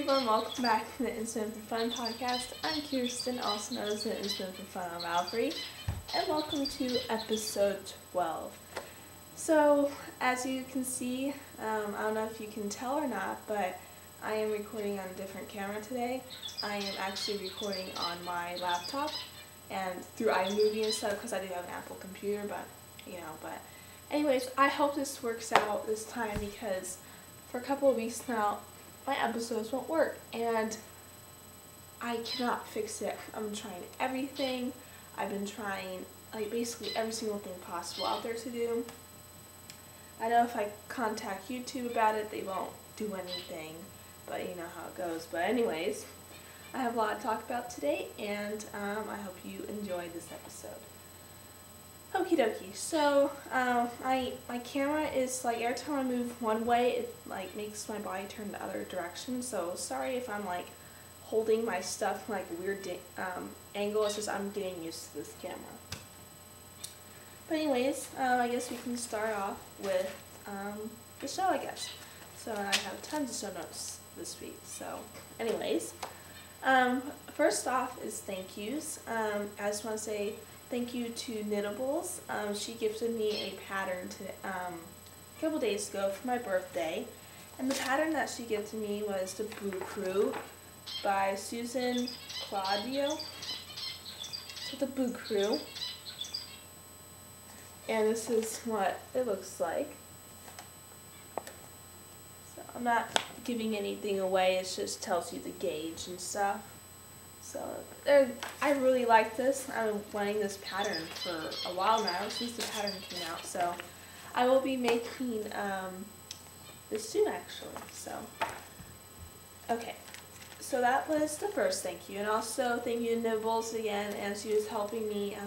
everyone, welcome back to the Instant for Fun podcast. I'm Kirsten, also known as the Instant for Fun on Valkyrie, and welcome to episode 12. So, as you can see, I don't know if you can tell or not, but I am recording on a different camera today. I am actually recording on my laptop and through iMovie and stuff because I do have an Apple computer, but anyways, I hope this works out this time because for a couple of weeks now, my episodes won't work, and I cannot fix it. I'm trying everything. I've been trying basically every single thing possible out there to do. I know if I contact YouTube about it, they won't do anything, but you know how it goes. But anyways, I have a lot to talk about today, and I hope you enjoy this episode. Okie dokie. So my camera is like every time I move one way, it like makes my body turn the other direction. So sorry if I'm like holding my stuff from like a weird angle. It's just I'm getting used to this camera. But anyways, I guess we can start off with the show, I guess. So I have tons of show notes this week. So anyways, first off is thank yous. I just want to say thank you to Knittables. She gifted me a pattern a couple days ago for my birthday. And the pattern that she gifted me was the Boo Crew by Susan Claudio. So the Boo Crew. And this is what it looks like. So I'm not giving anything away, it just tells you the gauge and stuff. So I really like this. I've been wanting this pattern for a while now, since the pattern came out. So I will be making this soon, actually. So okay, so that was the first thank you, and also thank you to Nibbles again, and she was helping me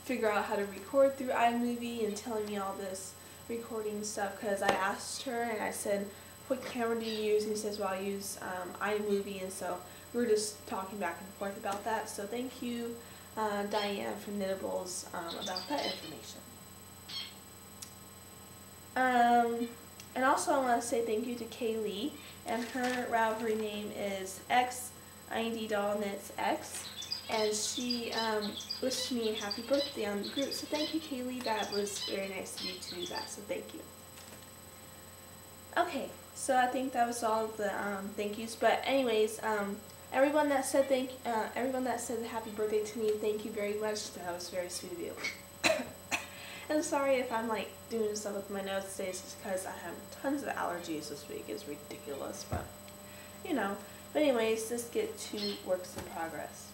figure out how to record through iMovie and telling me all this recording stuff, because I asked her and I said, what camera do you use? And she says, well, I use iMovie, and so we were just talking back and forth about that. So thank you, Diane from Knittables, about that information. And also I want to say thank you to Kaylee, and her Ravelry name is XIndieDollKnitsX, and she wished me a happy birthday on the group. So thank you, Kaylee. That was very nice of you to do that. So thank you. Okay, so I think that was all of the thank yous. But anyways, everyone that said happy birthday to me, thank you very much. That was very sweet of you. And sorry if I'm like doing stuff with my nose today, it's just because I have tons of allergies this week. It's ridiculous, but you know. But anyways, let's get to works in progress.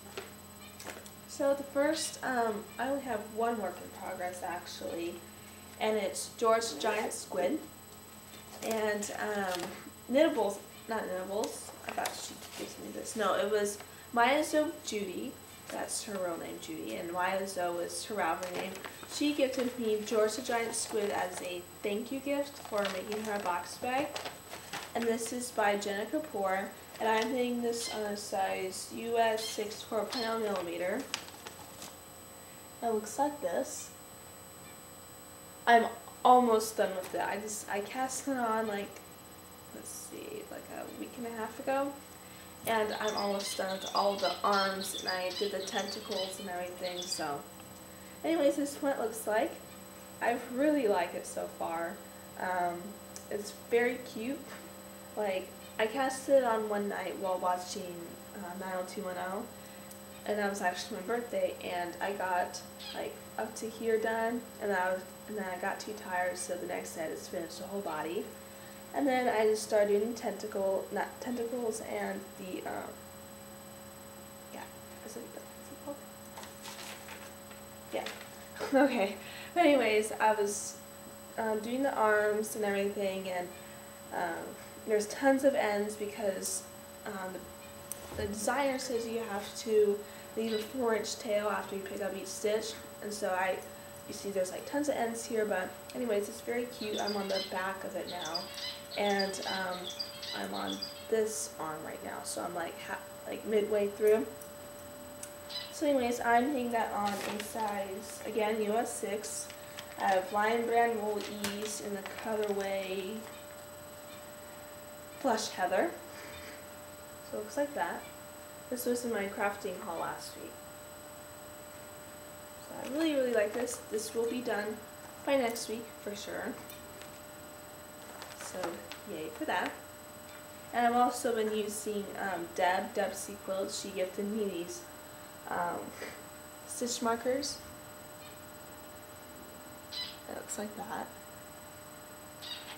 So the first, I only have one work in progress actually, and it's George Giant Squid. And Knittables, not Knittables, I thought she gave me this. No, it was Maya Zoe Judy. That's her real name, Judy, and Maya Zoe is her Ravelry name. She gifted me George the Giant Squid as a thank you gift for making her a box bag. And this is by Jenna Kapoor, and I'm making this on a size US 6 4.0 millimeter. It looks like this. I'm almost done with it. I cast it on like a week and a half ago, and I'm almost done with all the arms, and I did the tentacles and everything. So anyways, this is what it looks like. I really like it so far. It's very cute. Like, I cast it on one night while watching 90210, and that was actually my birthday, and I got like up to here done, and then I got too tired, so the next day I just finished the whole body. And then I just started doing tentacles and the, yeah, is it called? Yeah, okay. But anyways, I was doing the arms and everything, and there's tons of ends because the designer says you have to leave a 4-inch tail after you pick up each stitch, and so you see there's like tons of ends here, but anyways, it's very cute. I'm on the back of it now, and I'm on this arm right now, so I'm like midway through. So anyways, I'm putting that on a size, again, US 6. I have Lion Brand Wool Ease in the colorway Flush Heather. So it looks like that. This was in my crafting haul last week. So I really, really like this. This will be done by next week for sure. So yay for that. And I've also been using Deb C Quilts. She gifted me these stitch markers. It looks like that.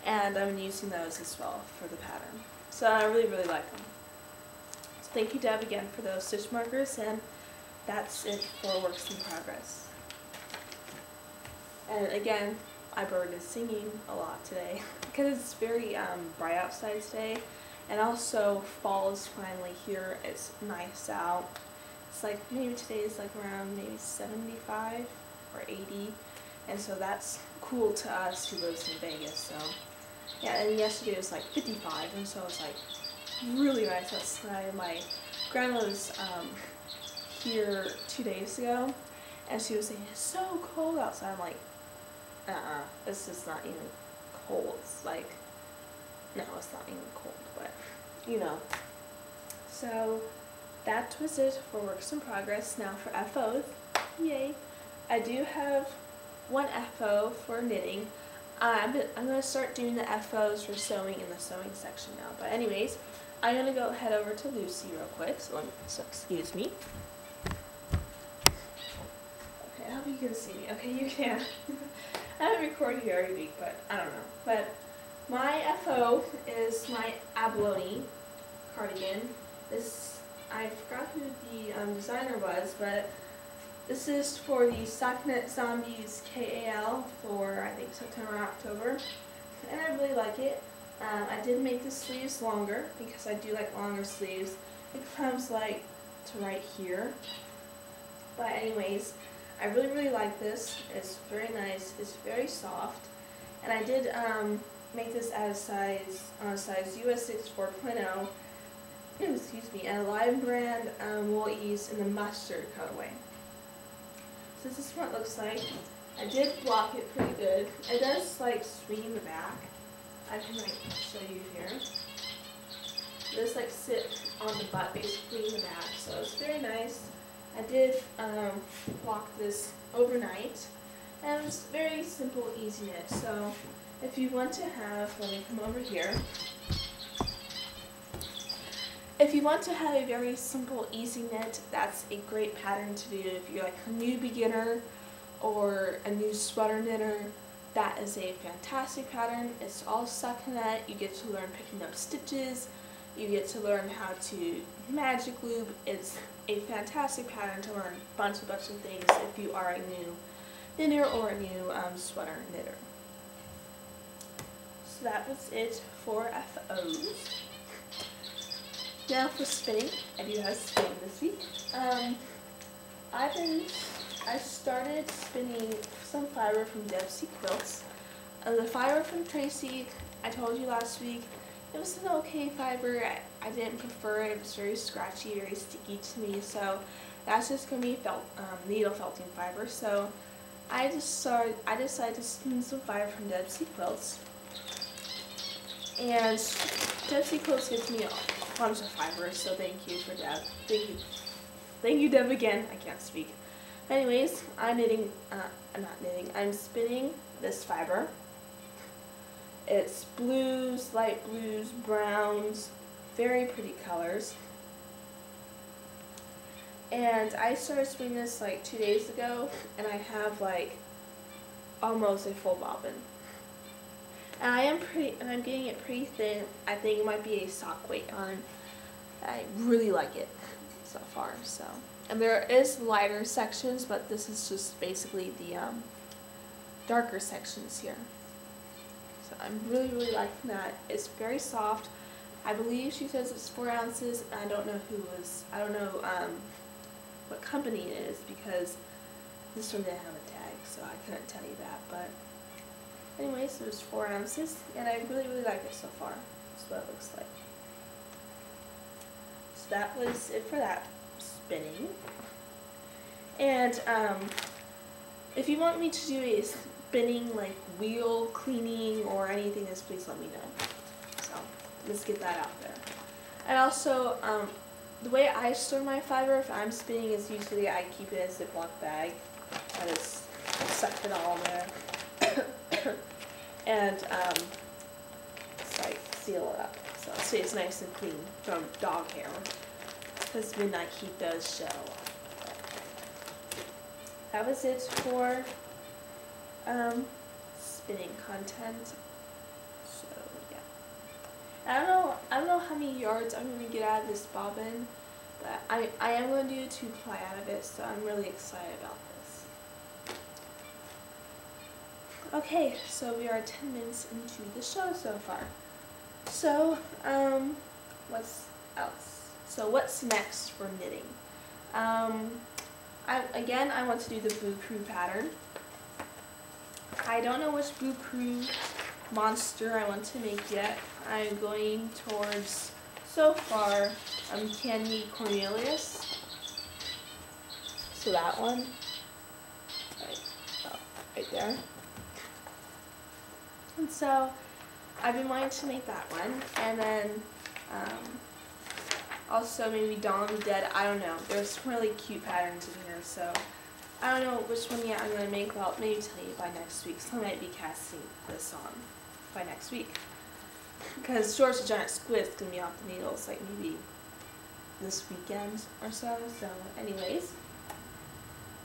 And I'm using those as well for the pattern. So I really, really like them. So thank you, Deb, again for those stitch markers, and that's it for Works in Progress. And again, I bird is singing a lot today because it's very bright outside today, and also fall is finally here. It's nice out. It's like maybe today is like around maybe 75 or 80, and so that's cool to us who lives in Vegas. So yeah, and yesterday was like 55, and so it's like really nice outside. My grandma was here 2 days ago, and she was saying it's so cold outside. I'm like, it's just not even cold. It's like, no, it's not even cold, but you know. So that was it for Works in Progress. Now for FOs, yay! I do have one FO for knitting. I'm going to start doing the FOs for sewing in the sewing section now. But anyways, I'm going to go head over to Lucy real quick. So excuse me. Okay, I hope you can see me. Okay, you can. I haven't recorded you every week, but I don't know. But my FO is my abalone cardigan. I forgot who the designer was, but this is for the Socknet Zombies KAL for, I think, September and October, and I really like it. I did make the sleeves longer because I do like longer sleeves. It comes like to right here. But anyways, I really, really like this. It's very nice. It's very soft. And I did make this at a size US 6 4.0. Excuse me, and a Lion Brand wool ease in the mustard colorway. So this is what it looks like. I did block it pretty good. It does like swing in the back. I can like show you here. It does like sit on the butt basically in the back, so it's very nice. I did block this overnight, and it's very simple, easy knit. So if you want to have, let me come over here. If you want to have a very simple, easy knit, that's a great pattern to do. If you're like a new beginner or a new sweater knitter, that is a fantastic pattern. It's all stockinette. You get to learn picking up stitches. You get to learn how to magic loop. It's a fantastic pattern to learn a bunch of things if you are a new knitter or a new sweater knitter. So that was it for FOs. Now for spinning, I do have spinning this week. I started spinning some fiber from Deb C Quilts. The fiber from Tracy, I told you last week, it was an okay fiber. I didn't prefer it. It was very scratchy, very sticky to me. So that's just gonna be needle felting fiber. So I decided to spin some fiber from Deb C Quilts. And Deb C Quilts gives me a bunch of fibers, so thank you for Deb. Thank you Deb again. I can't speak. Anyways, I'm spinning this fiber. It's blues, light blues, browns, very pretty colors. And I started spinning this like 2 days ago, and I have like almost a full bobbin. And I'm getting it pretty thin. I think it might be a sock weight on. I really like it so far. So, and there is lighter sections, but this is just basically the darker sections here. So I'm really, really liking that. It's very soft. I believe she says it's 4 ounces. I don't know what company it is because this one didn't have a tag, so I couldn't tell you that. But anyways, it was 4 ounces, and I really, really like it so far. That's what it looks like. So that was it for that spinning. And if you want me to do a spinning like wheel cleaning or anything, just please let me know. So let's get that out there. And also, the way I store my fiber, if I'm spinning, is usually I keep it in a Ziploc bag. I just suck it all in there. And just like seal it up. So it stays nice and clean from dog hair. Because midnight heat does show. That was it for spinning content. So yeah. I don't know how many yards I'm gonna get out of this bobbin, but I am gonna do a 2-ply out of it, so I'm really excited about this. Okay, so we are 10 minutes into the show so far. So, what's else? So what's next for knitting? I want to do the Boo Crew pattern. I don't know which Boo Crew monster I want to make yet. I'm going towards, so far, Candy Cornelius. So that one. Right there. And so I've been wanting to make that one, and then also maybe Dawn of the Dead. I don't know. There's really cute patterns in here, so I don't know which one yet I'm going to make. Well, maybe tell you by next week. So I might be casting this on by next week. Because George the Giant Squid is going to be off the needles like maybe this weekend or so. So anyways.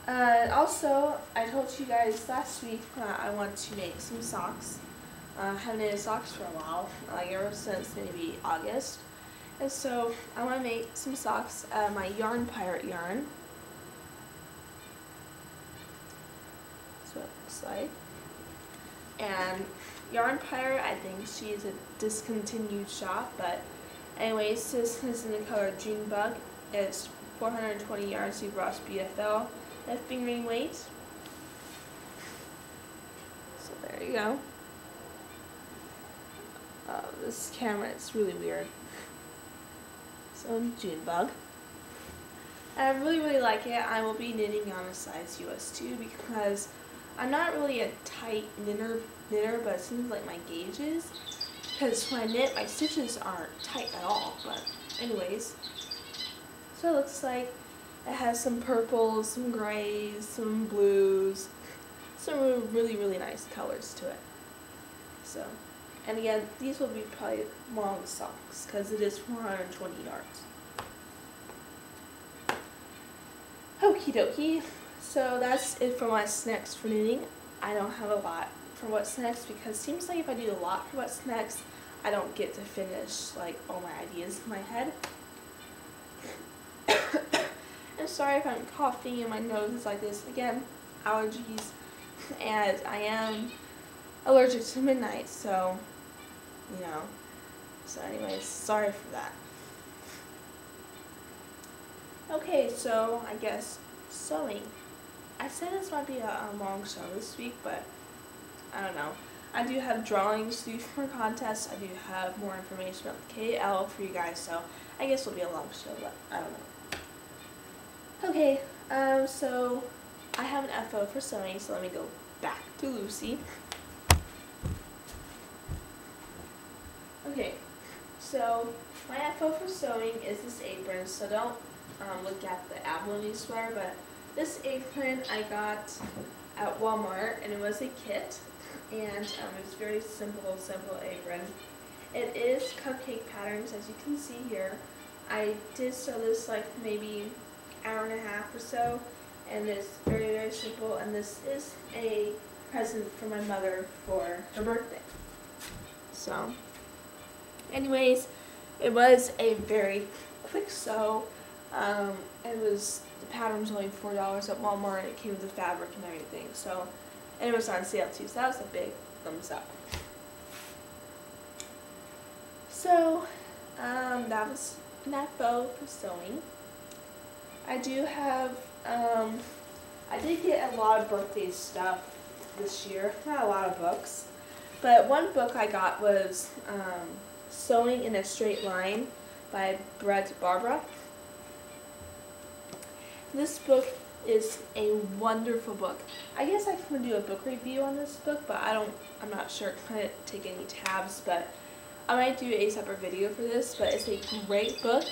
Also, I told you guys last week I want to make some socks. I haven't knitted socks for a while, like ever since maybe August. And so I want to make some socks out of my Yarn Pirate yarn. That's what it looks like. And Yarn Pirate, I think she is a discontinued shop, but anyways, this is in the color Junebug. It's 420 yards through Ross BFL at fingering weight. So there you go. This camera is really weird. So Junebug. I really like it. I will be knitting on a size US2 because I'm not really a tight knitter, but it seems like my gauge is. Because when I knit, my stitches aren't tight at all. But anyways, so it looks like it has some purples, some grays, some blues, some really nice colors to it. So, and again, these will be probably long socks because it is 420 yards. Okie dokie. So that's it for what's next for knitting. I don't have a lot for what's next because it seems like if I do a lot for what's next, I don't get to finish like all my ideas in my head. And sorry if I'm coughing and my nose is like this. Again, allergies, and I am allergic to midnight, so, you know. So anyways, sorry for that. Okay, so I guess sewing. I said this might be a long show this week, but I don't know. I do have drawings to do for contests. I do have more information about the KL for you guys, so I guess it'll be a long show, but I don't know. Okay, so I have an FO for sewing, so let me go back to Lucy. Okay, so my FO for sewing is this apron, so don't look at the abalone sweater, but this apron I got at Walmart, and it was a kit, and it was very simple apron. It is cupcake patterns, as you can see here. I did sew this like maybe hour and a half or so, and it's very simple, and this is a present for my mother for her birthday. So anyways, it was a very quick sew. The pattern was only $4 at Walmart, and it came with the fabric and everything, so, and it was on sale too, so that was a big thumbs up. So that was an FO for sewing. I do have, I did get a lot of birthday stuff this year, not a lot of books, but one book I got was Sewing in a Straight Line by Brett Barbara. This book is a wonderful book. I guess I can do a book review on this book, but I'm not sure. I couldn't take any tabs, but I might do a separate video for this, but it's a great book.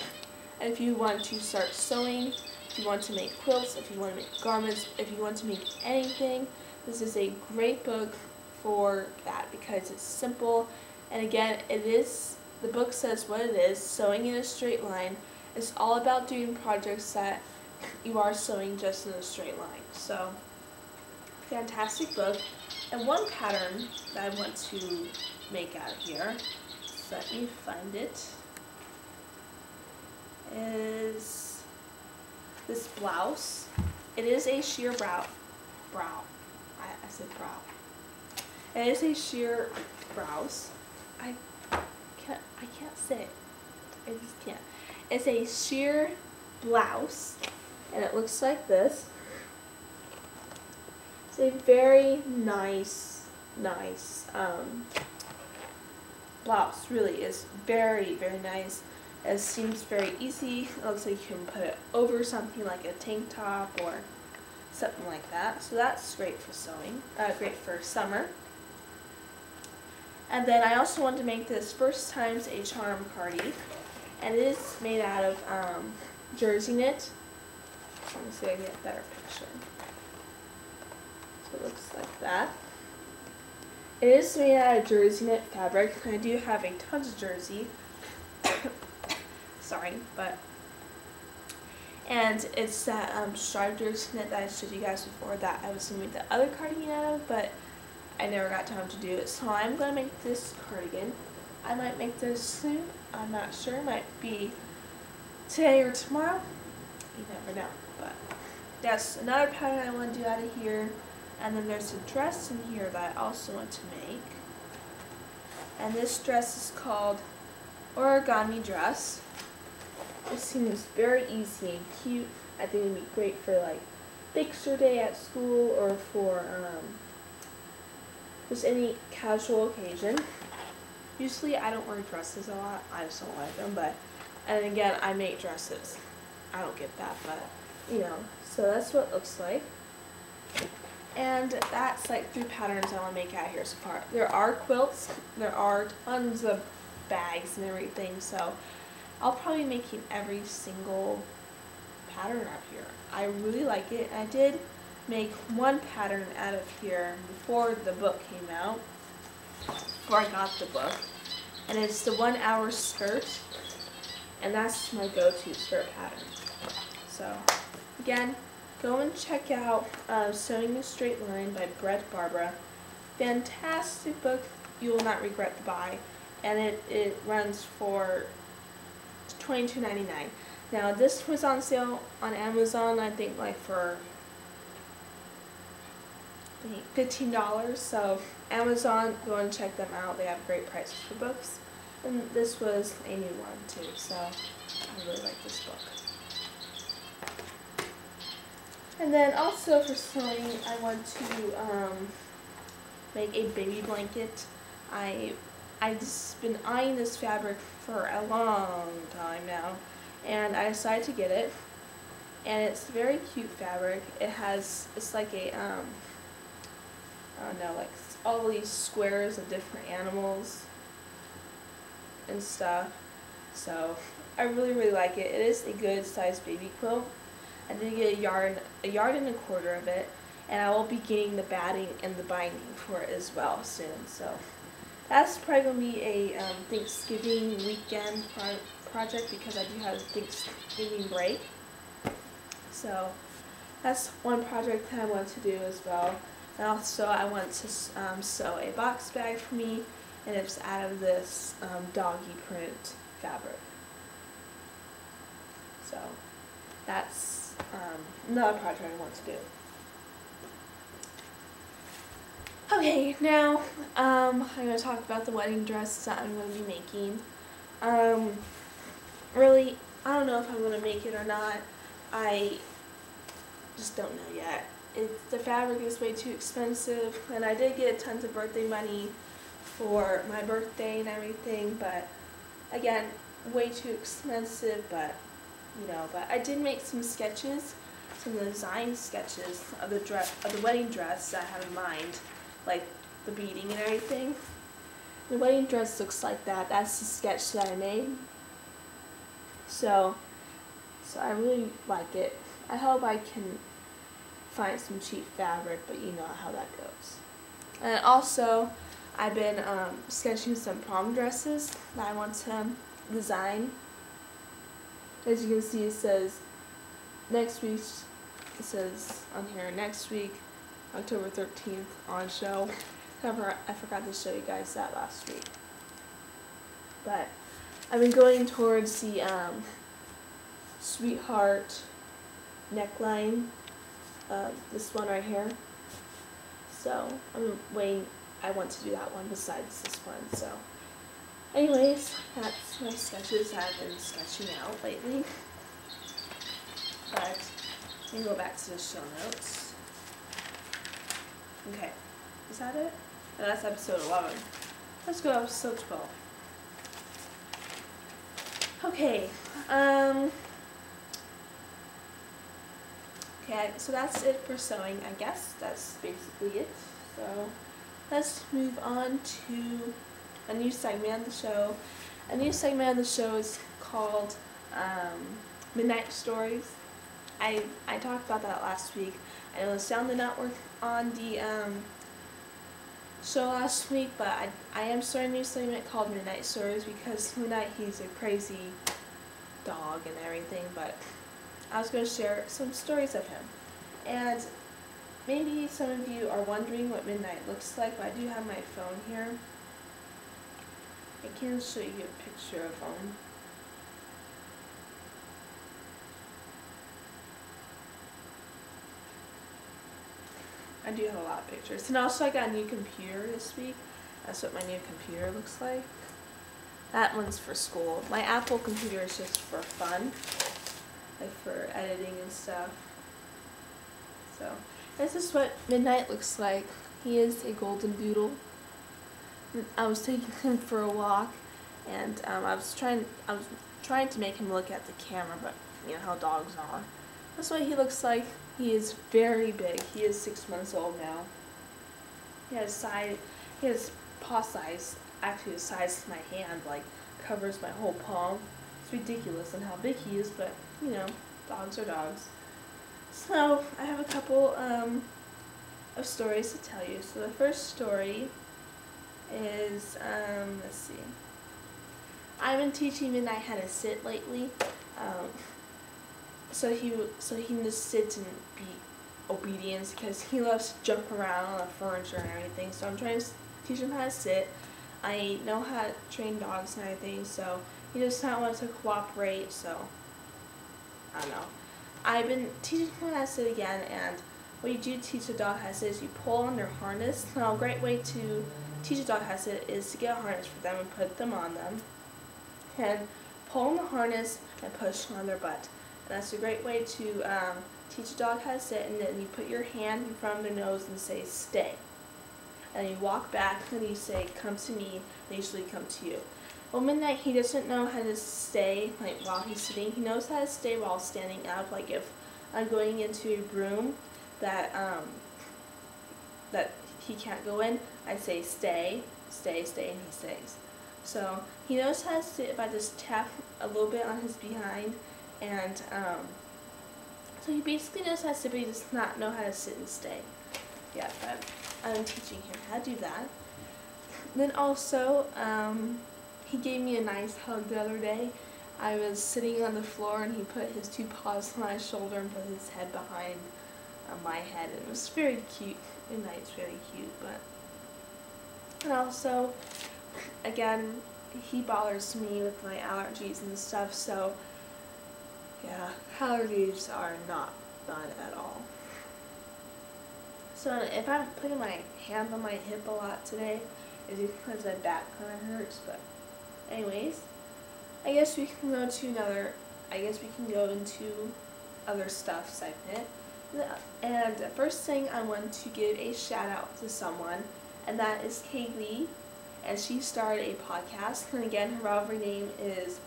And if you want to start sewing, if you want to make quilts, if you want to make garments, if you want to make anything, this is a great book for that because it's simple. And again, the book says what it is, sewing in a straight line. It's all about doing projects that you are sewing just in a straight line. So, fantastic book. And one pattern that I want to make out of here, so let me find it, is this blouse. It is a sheer brow. I said brow. It is a sheer blouse. I can't say it. I just can't. It's a sheer blouse, and it looks like this. It's a very nice blouse. Really is very nice. It seems very easy. It looks like you can put it over something like a tank top or something like that. So that's great for sewing. Great for summer. And then I also want to make this First Times a Charm Party, and it is made out of jersey knit. Let me see if I can get a better picture. So it looks like that. It is made out of jersey knit fabric. I do have a tons of jersey. Sorry, and it's that striped jersey knit that I showed you guys before that I was going to make the other cardigan out of, but I never got time to do it. So I'm going to make this cardigan. I might make this soon. I'm not sure. It might be today or tomorrow. You never know. But that's another pattern I want to do out of here. And then there's a dress in here that I also want to make. And this dress is called Origami Dress. It seems very easy and cute. I think it would be great for like picture day at school or for just any casual occasion. Usually I don't wear dresses a lot. I just don't like them. And again, I make dresses. I don't get that, but you know. So that's what it looks like. And that's like 3 patterns I want to make out here so far. There are quilts. There are tons of bags and everything. So I'll probably be making every single pattern out here. I really like it. I did make one pattern out of here before the book came out, before I got the book, and it's the 1 hour skirt, and that's my go-to skirt pattern. So again, go and check out Sewing in a Straight Line by Brett Barbara. Fantastic book. You will not regret the buy, and it runs for $22.99. Now this was on sale on Amazon, I think like for $15, so Amazon, go and check them out. They have great prices for books. And this was a new one too, so I really like this book. And then also for sewing, I want to make a baby blanket. I've just been eyeing this fabric for a long time now, and I decided to get it. And it's very cute fabric. It's like a I don't know, like all these squares of different animals and stuff. So I really like it. It is a good sized baby quilt. I did get a yard and a quarter of it, and I will be getting the batting and the binding for it as well soon. So that's probably going to be a Thanksgiving weekend project because I do have a Thanksgiving break. So that's one project that I want to do as well. And also I want to sew a box bag for me, and it's out of this doggy print fabric. So that's another project I want to do. Okay, now I'm going to talk about the wedding dress that I'm going to be making. Really, I don't know if I'm going to make it or not. I just don't know yet. The fabric is way too expensive, and I did get tons of birthday money for my birthday and everything, but again, way too expensive, but I did make some sketches, some design sketches of the wedding dress that I have in mind, like the beading and everything. The wedding dress looks like that. That's the sketch that I made. So I really like it. I hope I can find some cheap fabric, but you know how that goes. And also, I've been sketching some prom dresses that I want to design. As you can see, it says next week. It says on here next week, October 13th on show. I forgot to show you guys that last week. But I've been going towards the sweetheart neckline. This one right here. So I'm waiting. I want to do that one besides this one. So, anyways, that's my sketches I've been sketching out lately. But let me go back to the show notes. Okay, is that it? No, that's episode 11. Let's go to episode 12. Okay. Okay, so that's it for sewing, I guess. That's basically it. So let's move on to a new segment of the show. A new segment of the show is called Midnight Stories. I talked about that last week. I know the sound did not work on the show last week, but I am starting a new segment called Midnight Stories because Midnight, he's a crazy dog and everything, but I was going to share some stories of him. And maybe some of you are wondering what Midnight looks like, but I do have my phone here. I can show you a picture of him. I do have a lot of pictures. And also I got a new computer this week. That's what my new computer looks like. That one's for school. My Apple computer is just for fun. Like for editing and stuff. So this is what Midnight looks like. He is a golden doodle. I was taking him for a walk, and I was trying to make him look at the camera, but you know how dogs are. That's what he looks like. He is very big. He is 6 months old now. He has paw size, actually the size of my hand, like covers my whole palm. It's ridiculous on how big he is, but you know, dogs are dogs. So I have a couple of stories to tell you. So the first story is let's see. I've been teaching Midnight how to sit lately. So he just sits and be obedient because he loves to jump around on the furniture and everything. So I'm trying to teach him how to sit. I know how to train dogs and everything, so he does not want to cooperate. So I don't know. I've been teaching him how to sit again, and what you do teach a dog how to sit is you pull on their harness. Now a great way to teach a dog how to sit is to get a harness for them and put them on them, and pull on the harness and push on their butt. And that's a great way to teach a dog how to sit, and then you put your hand in front of their nose and say, stay. And you walk back and you say, come to me, they usually come to you. Well, Midnight, he doesn't know how to stay like while he's sitting. He knows how to stay while standing up. Like if I'm going into a room that he can't go in, I say stay, stay, stay, and he stays. So he knows how to sit if I just tap a little bit on his behind. And so he basically knows how to sit, but he does not know how to sit and stay. Yeah, but I'm teaching him how to do that. Then also, he gave me a nice hug the other day. I was sitting on the floor and he put his 2 paws on my shoulder and put his head behind my head. And it was very cute. Midnight's very cute, but... And also, again, he bothers me with my allergies and stuff, so... Yeah, allergies are not fun at all. So if I'm putting my hand on my hip a lot today, it's because my back kind of hurts. But anyways, I guess we can go into other stuff segment. And the first thing I want to give a shout out to someone, and that is Kaylee, and she started a podcast. And again, her Ravelry name is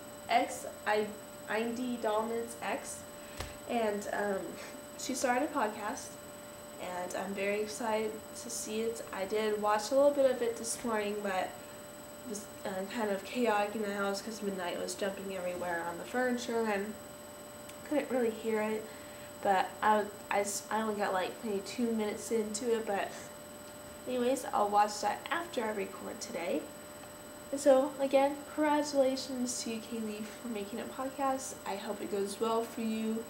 ID Dominance X, and she started a podcast, and I'm very excited to see it. I did watch a little bit of it this morning, but was kind of chaotic in the house because Midnight was jumping everywhere on the furniture and couldn't really hear it. But I only got like maybe 2 minutes into it, but anyways, I'll watch that after I record today. And so, again, congratulations to you, Kaylee, for making a podcast. I hope it goes well for you.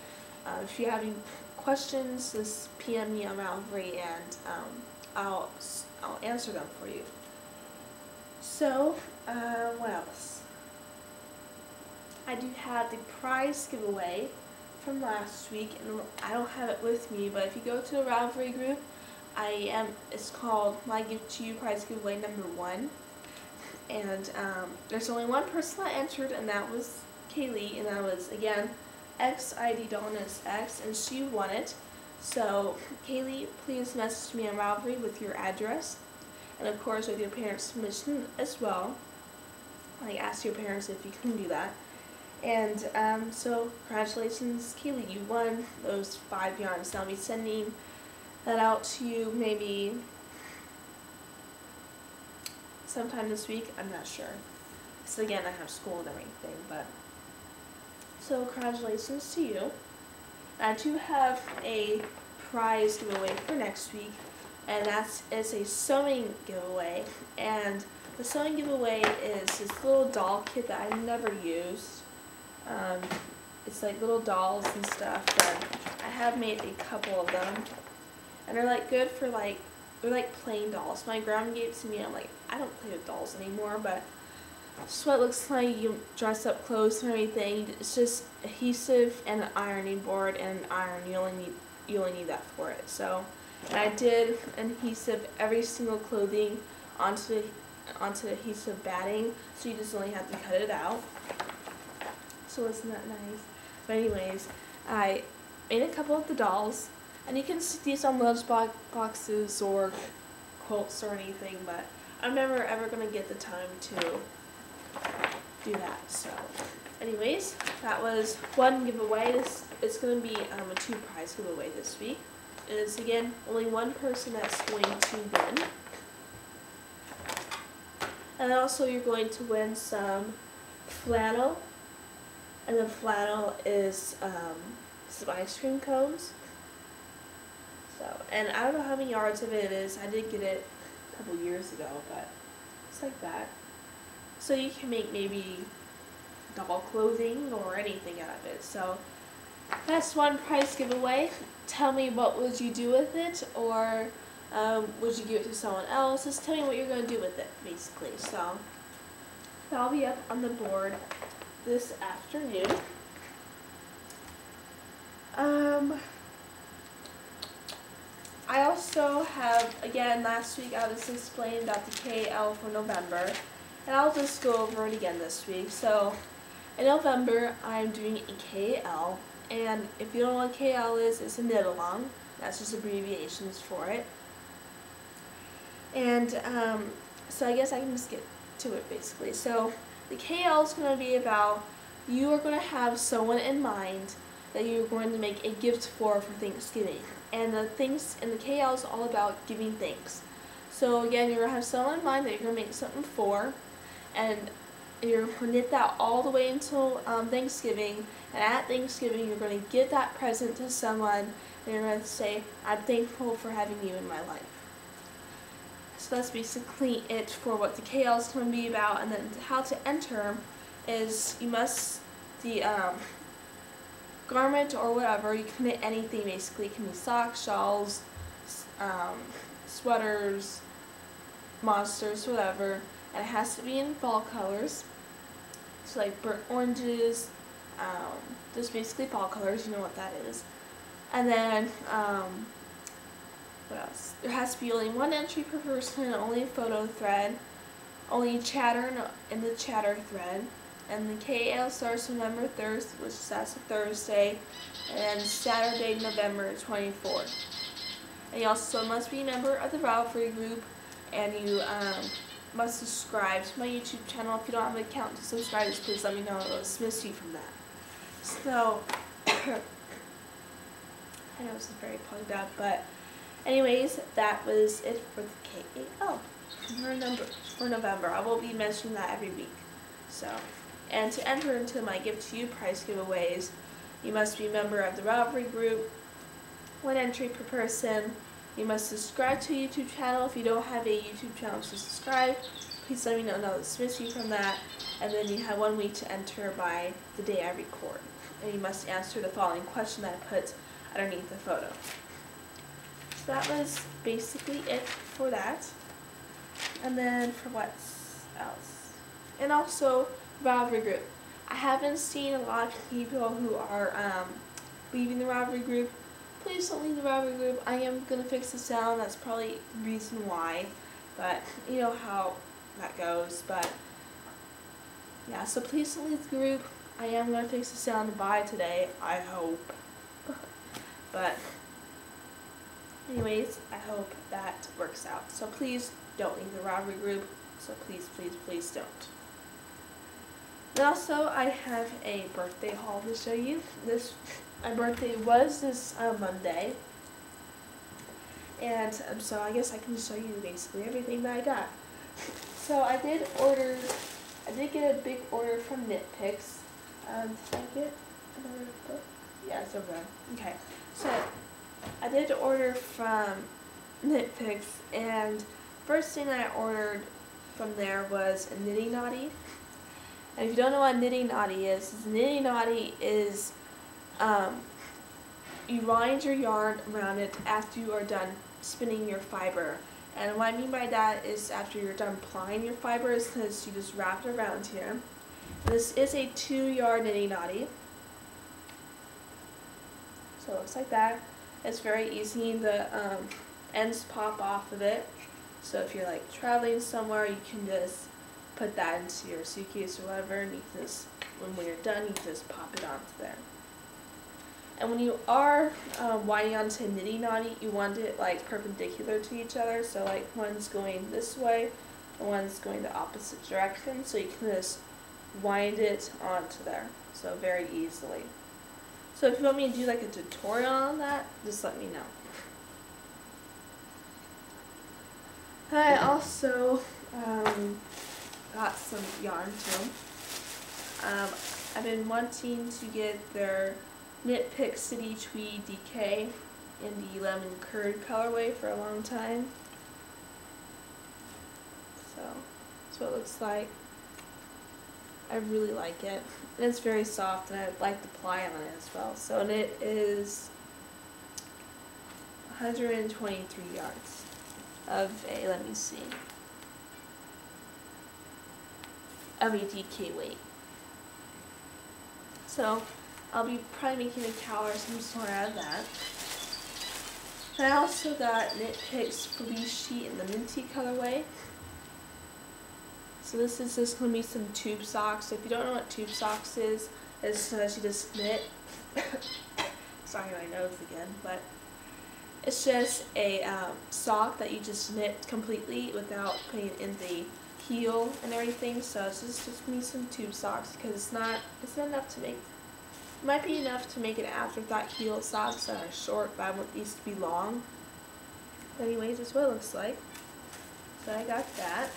If you have any questions, just PM me on Mallory, and I'll answer them for you. So, what else? I do have the prize giveaway from last week, and I don't have it with me, but if you go to the Ravelry group, it's called My Gift to You Prize Giveaway number 1. And there's only one person that entered, and that was Kaylee, and that was, again, XID_X, and she won it. So, Kaylee, please message me on Ravelry with your address, and of course with your parents' permission as well. Like, ask your parents if you can do that. And so, congratulations, Kaylee, you won those 5 yarns. I'll be sending that out to you maybe sometime this week. I'm not sure. So again, I have school and everything, but so congratulations to you. I do have a prize giveaway for next week, and it's a sewing giveaway. And the sewing giveaway is this little doll kit that I never used. It's like little dolls and stuff, but I have made a couple of them, and they're like good for they're like plain dolls. My grandma gave it to me. I'm like, I don't play with dolls anymore, but it's what it looks like. You dress up clothes and everything. It's just adhesive and an ironing board and an iron. You only need that for it. So, and I did adhesive every single clothing onto adhesive batting, so you just only have to cut it out. So isn't that nice? But anyways, I made a couple of the dolls, and you can see these on lunch boxes or quilts or anything, but I'm never ever going to get the time to do that. So anyways, that was one giveaway. It's going to be a 2 prize giveaway this week. It's again only one person that's going to win. And also you're going to win some flannel. And the flannel is some ice cream cones. So, and I don't know how many yards of it is. I did get it a couple years ago, but it's like that. So you can make maybe doll clothing or anything out of it. So that's one prize giveaway. Tell me, what would you do with it, or would you give it to someone else? Just tell me what you're going to do with it, basically. So that'll be up on the board this afternoon. I also have, again, last week I was explaining about the KL for November, and I'll just go over it again this week. So, in November, I'm doing a KL, and if you don't know what KL is, it's a knit-along. That's just abbreviations for it. And, so I guess I can just get to it, basically. So, the KL is going to be about, you are going to have someone in mind that you're going to make a gift for Thanksgiving. And the KL is all about giving thanks. So again, you're going to have someone in mind that you're going to make something for, and you're going to knit that all the way until Thanksgiving. And at Thanksgiving, you're going to give that present to someone, and you're going to say, I'm thankful for having you in my life. So that's basically it for what the KL is going to be about. And then how to enter is the garment or whatever, you can knit anything basically. It can be socks, shawls, sweaters, monsters, whatever. And it has to be in fall colors. So like burnt oranges, just basically fall colors, you know what that is. And then, what else? There has to be only one entry per person, only a photo thread, only chatter in the chatter thread. And the KL starts November 3rd, which is that's a Thursday, and Saturday, November 24th. And you also must be a member of the Ravelry group, and you must subscribe to my YouTube channel. If you don't have an account to subscribe, just please let me know. It'll dismiss you from that. So, I know this is very plugged up, but Anyways, that was it for the KAL for November. I will be mentioning that every week. So, and to enter into my Gift to You prize giveaways, you must be a member of the Ravelry group. 1 entry per person. You must subscribe to a YouTube channel. If you don't have a YouTube channel to subscribe, please let me know and I'll dismiss you from that. And then you have 1 week to enter by the day I record. And you must answer the following question that I put underneath the photo. So that was basically it for that. And then for what else? And also Ravelry group. I haven't seen a lot of people who are leaving the Ravelry group. Please don't leave the Ravelry group. I am going to fix the sound. That's probably the reason why. But you know how that goes. But yeah, so please don't leave the group. I am going to fix the sound by today, I hope. But anyways, I hope that works out. So please don't leave the Ravelry group. So please, please, please don't. And also, I have a birthday haul to show you. My birthday was this Monday. And so I guess I can show you basically everything that I got. So I did get a big order from Knitpicks. Did I get another book? Yeah, it's over there. Okay. So I did order from Knitpicks, and first thing I ordered from there was a Knitty Knotty. And if you don't know what Knitty Knotty is you wind your yarn around it after you are done spinning your fiber. And what I mean by that is after you're done plying your fiber is because you just wrap it around here. And this is a 2-yard Knitty Knotty. So it looks like that. It's very easy. The ends pop off of it. So if you're like traveling somewhere, you can just put that into your suitcase or whatever, and you can just, when you're done, you can just pop it onto there. And when you are winding onto a Knitty Knotty, you want it like perpendicular to each other. So like one's going this way and one's going the opposite direction. So you can just wind it onto there. So very easily. So if you want me to do like a tutorial on that, just let me know. I also got some yarn too. I've been wanting to get their Knitpick City Tweed DK in the lemon curd colorway for a long time. So that's what it looks like. I really like it. And it's very soft, and I like the ply on it as well. So and it is 123 yards of a, let me see, of a DK weight. So I'll be probably making a cowl or some sort out of that. And I also got Knitpick's Fleece Sheet in the minty colorway. So this is just going to be some tube socks. So if you don't know what tube socks is, it's you just knit. Sorry, my nose again, but it's just a sock that you just knit completely without putting it in the heel and everything. So it's just going to be some tube socks because it's not enough to make. It might be enough to make an afterthought heel socks that are short, but I want these to be long. But anyways, that's what it looks like. So I got that.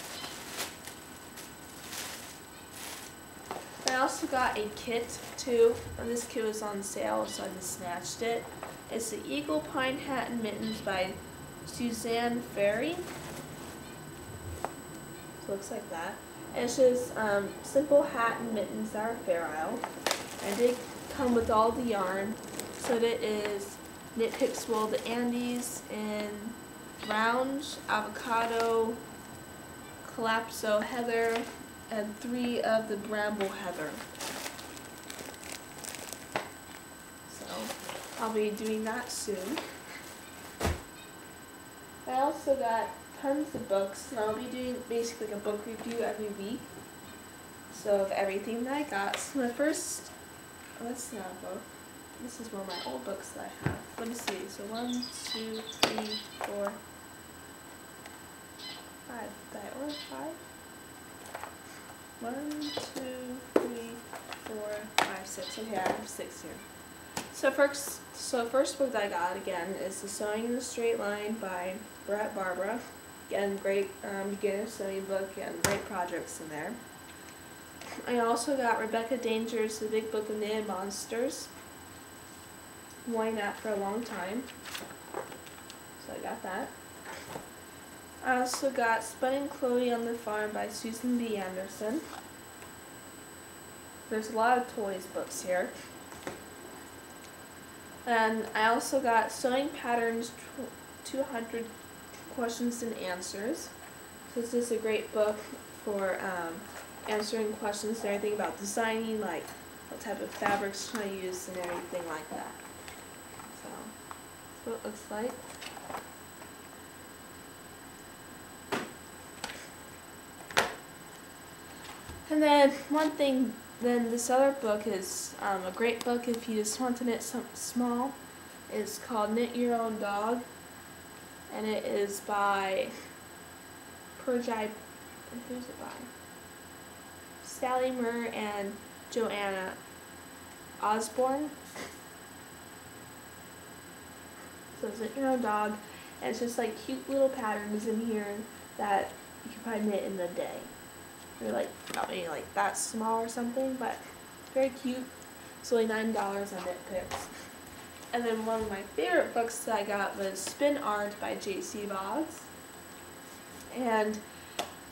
I also got a kit too, and this kit was on sale, so I just snatched it. It's the Eagle Pine Hat and Mittens by Suzanne Ferry. So it looks like that. And it's just simple hat and mittens that are Fair Isle. I did come with all the yarn. So that is Knitpicks Wool the Andes in Round, Avocado, Calypso Heather, and 3 of the Bramble Heather. So I'll be doing that soon. I also got tons of books, and I'll be doing basically like a book review every week. So of everything that I got. So the first, oh, that's not a book. This is one of my old books that I have. Let me see. So 1, 2, 3, 4, 5. Did I order 5? 1, 2, 3, 4, 5, 6. Okay, I have 6 here. First book that I got again is The Sewing in a Straight Line by Brett Barbara. Again, great beginner sewing book and great projects in there. I also got Rebecca Danger's The Big Book of Knitted Monsters. Wanting that for a long time, so I got that. I also got Spun Chloe on the Farm by Susan B. Anderson. There's a lot of toys books here. And I also got Sewing Patterns 200 Questions and Answers. So this is a great book for answering questions and everything about designing, like what type of fabrics should I use and everything like that. So that's what it looks like. And then this other book is a great book if you just want to knit something small. It's called Knit Your Own Dog, and it is by who's it by? Sally Murr and Joanna Osborne. So it's Knit Your Own Dog, and it's just like cute little patterns in here that you can probably knit in a day. They're like not maybe like that small or something, but very cute. It's only $9 on KnitPicks. And then one of my favorite books that I got was Spin Art by J.C. Boggs. And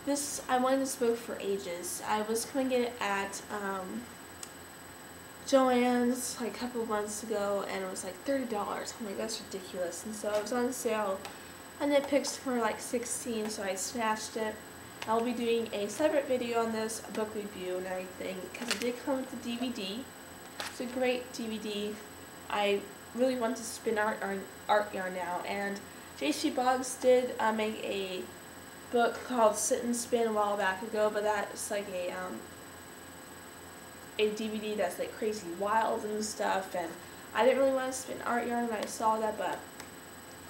this, I wanted this book for ages. I was going to get it at Joann's like a couple months ago, and it was like $30. I'm like, that's ridiculous. And so it was on sale on KnitPicks for like $16, so I snatched it. I'll be doing a separate video on this, a book review and everything, because it did come with the DVD. It's a great DVD. I really want to spin art yarn now, and J.C. Boggs did make a book called Sit and Spin a while back ago, but that's like a DVD that's like crazy wild and stuff, and I didn't really want to spin art yarn when I saw that, but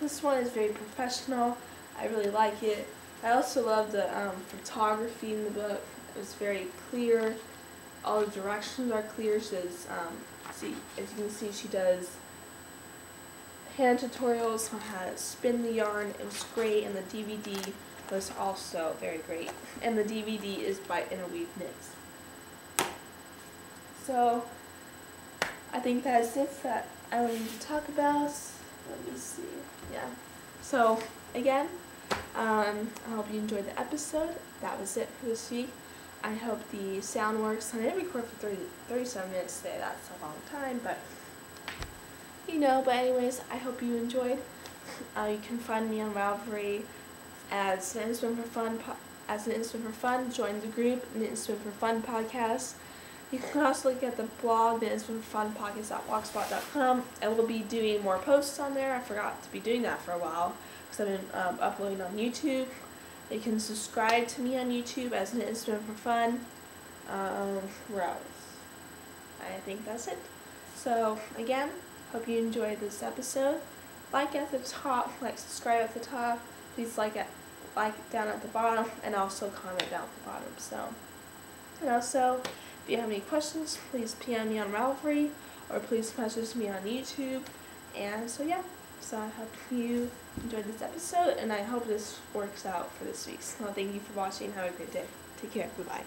this one is very professional. I really like it. I also love the photography in the book. It was very clear. All the directions are clear. She does, as you can see, she does hand tutorials on how to spin the yarn. It was great, and the DVD was also very great. And the DVD is by Interweave Knits. So I think that's it that I wanted to talk about. Let me see. Yeah. So again, I hope you enjoyed the episode. That was it for this week. I hope the sound works. I didn't record for 37 minutes today. That's a long time, but you know. But anyways, I hope you enjoyed. You can find me on Ravelry as an Instant for Fun. Join the group, the Instant for Fun podcast. You can also look at the blog, the Instant for Fun podcast.blogspot.com. I will be doing more posts on there. I forgot to be doing that for a while because I've been uploading on YouTube. You can subscribe to me on YouTube as an Instant for Fun. Where else? I think that's it. So again, hope you enjoyed this episode. Like at the top, subscribe at the top. Please like down at the bottom, and also comment down at the bottom. So, and also, if you have any questions, please PM me on Ravelry, or please message me on YouTube. And so yeah, so I hope you enjoyed this episode, and I hope this works out for this week. So thank you for watching. Have a great day. Take care. Goodbye.